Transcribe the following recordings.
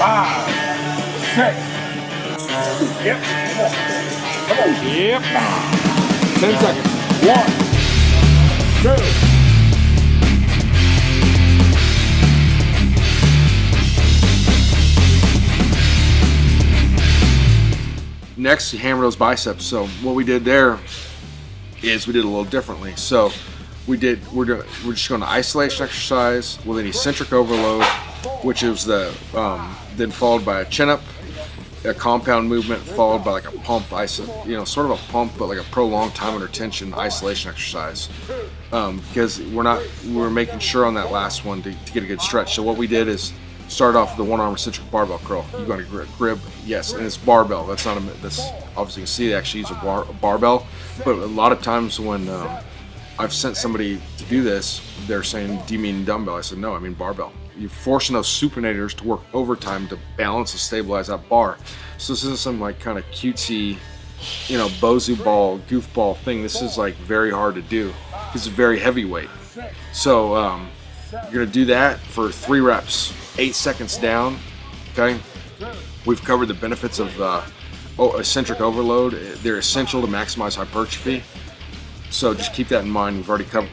5, 6. Yep. Come on. Yep. 10 seconds. 1, 2. Next, you hammer those biceps. So what we did there is we did a little differently. So we're just going to isolation exercise with an eccentric overload, which is the then followed by a chin up, a compound movement, followed by like a pump, sort of a pump, but like a prolonged time under tension isolation exercise. Because we're making sure on that last one to get a good stretch. So what we did is start off with the one arm eccentric barbell curl. You're going to grip, yes, and it's barbell. That's obviously you can see they actually use a barbell, but a lot of times when I've sent somebody to do this, they're saying, "Do you mean dumbbell?" I said, "No, I mean barbell." You're forcing those supinators to work overtime to balance and stabilize that bar. So this isn't some like kind of cutesy, bozu ball, goofball thing. This is like very hard to do. It's very heavyweight. So you're gonna do that for 3 reps. 8 seconds down, okay? We've covered the benefits of eccentric overload. They're essential to maximize hypertrophy. So just keep that in mind. We've already covered,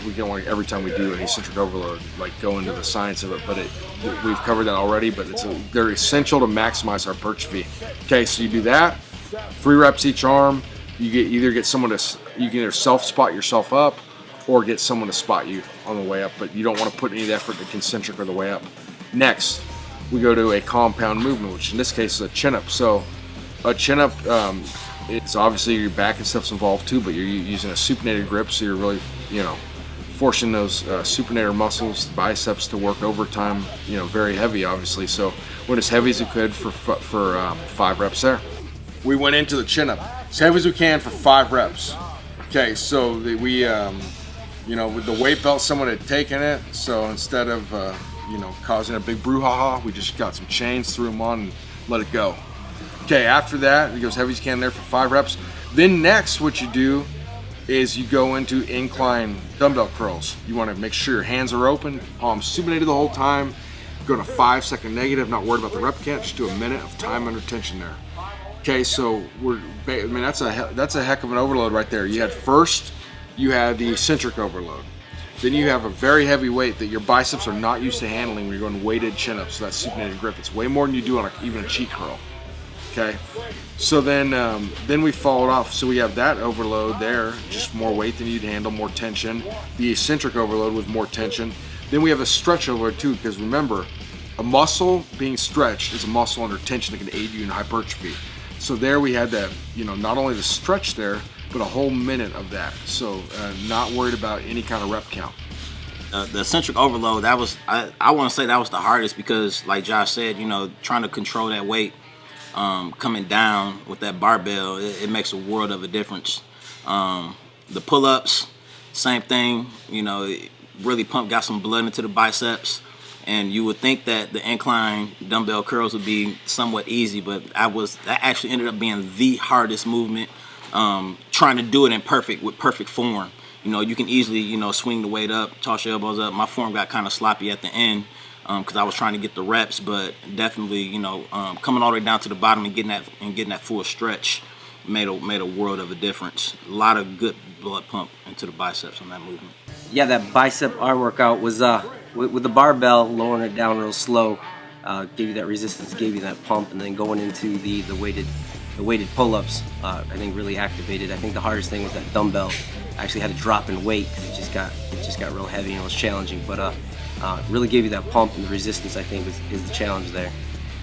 we don't want every time we do an eccentric overload, like go into the science of it, but we've covered that already, but they're essential to maximize hypertrophy. Okay, so you do that, 3 reps each arm. You can either self-spot yourself up or get someone to spot you on the way up, but you don't want to put any effort into concentric or the way up. Next, we go to a compound movement, which in this case is a chin-up. So a chin-up, it's obviously your back and stuff's involved too, but you're using a supinated grip, so you're really, forcing those supinator muscles, biceps to work overtime, very heavy, obviously. So went as heavy as you could for 5 reps there. We went into the chin-up as heavy as we can for 5 reps. Okay, so with the weight belt, someone had taken it, so instead of causing a big brouhaha, we just got some chains, threw them on, and let it go. Okay, after that, you go as heavy as you can there for 5 reps. Then next, what you do is you go into incline dumbbell curls. You want to make sure your hands are open, palms supinated the whole time. Go to 5-second negative, not worried about the rep count, just do a minute of time under tension there. Okay, so that's a heck of an overload right there. You had the eccentric overload. Then you have a very heavy weight that your biceps are not used to handling when you're going weighted chin-ups, so that supinated grip. It's way more than you do on even a cheek curl. Okay, so then we followed off. So we have that overload there, just more weight than you'd handle, more tension. The eccentric overload with more tension. Then we have a stretch overload too, because remember, a muscle being stretched is a muscle under tension that can aid you in hypertrophy. So there we had that, not only the stretch there, but a whole minute of that. So not worried about any kind of rep count. The eccentric overload, I want to say that was the hardest because, like Josh said, trying to control that weight coming down with that barbell, it makes a world of a difference. The pull-ups, same thing, it really got some blood into the biceps. And you would think that the incline dumbbell curls would be somewhat easy, but that actually ended up being the hardest movement. Trying to do it in perfect form. You can easily, swing the weight up, toss your elbows up. My form got kind of sloppy at the end because I was trying to get the reps, but definitely, coming all the way down to the bottom and getting that full stretch made a world of a difference. A lot of good blood pump into the biceps on that movement. Yeah, that bicep arm workout was with the barbell, lowering it down real slow, gave you that resistance, gave you that pump, and then going into the weighted pull-ups, I think really activated. I think the hardest thing was that dumbbell. I actually had to drop in weight because it just got real heavy and it was challenging. But really gave you that pump, and the resistance, I think, is the challenge there.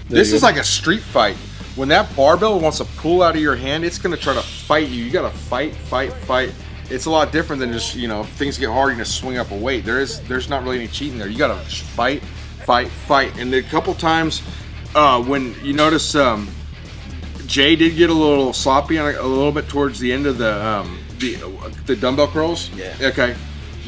This is like a street fight. When that barbell wants to pull out of your hand, it's going to try to fight you. You got to fight. It's a lot different than just, if things get hard, you just swing up a weight. There's not really any cheating there. You got to fight. And a couple times when you notice Jay did get a little sloppy on a little bit towards the end of the dumbbell curls. Yeah. Okay.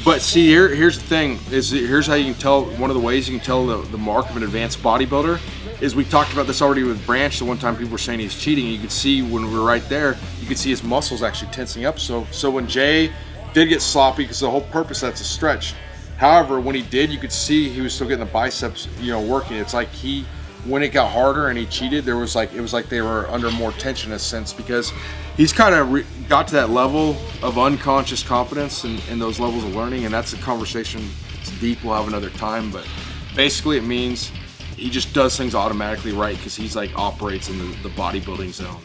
But see, here's the thing. Here's how you can tell. One of the ways you can tell the mark of an advanced bodybuilder is we talked about this already with Branch. The one time people were saying he's cheating, and you could see when we were right there, you could see his muscles actually tensing up. So when Jay did get sloppy, because the whole purpose that's a stretch. However, when he did, you could see he was still getting the biceps, working. It's like he when it got harder and he cheated, it was like they were under more tension in a sense, because he's kind of got to that level of unconscious competence and those levels of learning, and that's a conversation. It's deep. We'll have another time, but basically it means he just does things automatically right because he's like operates in the bodybuilding zone.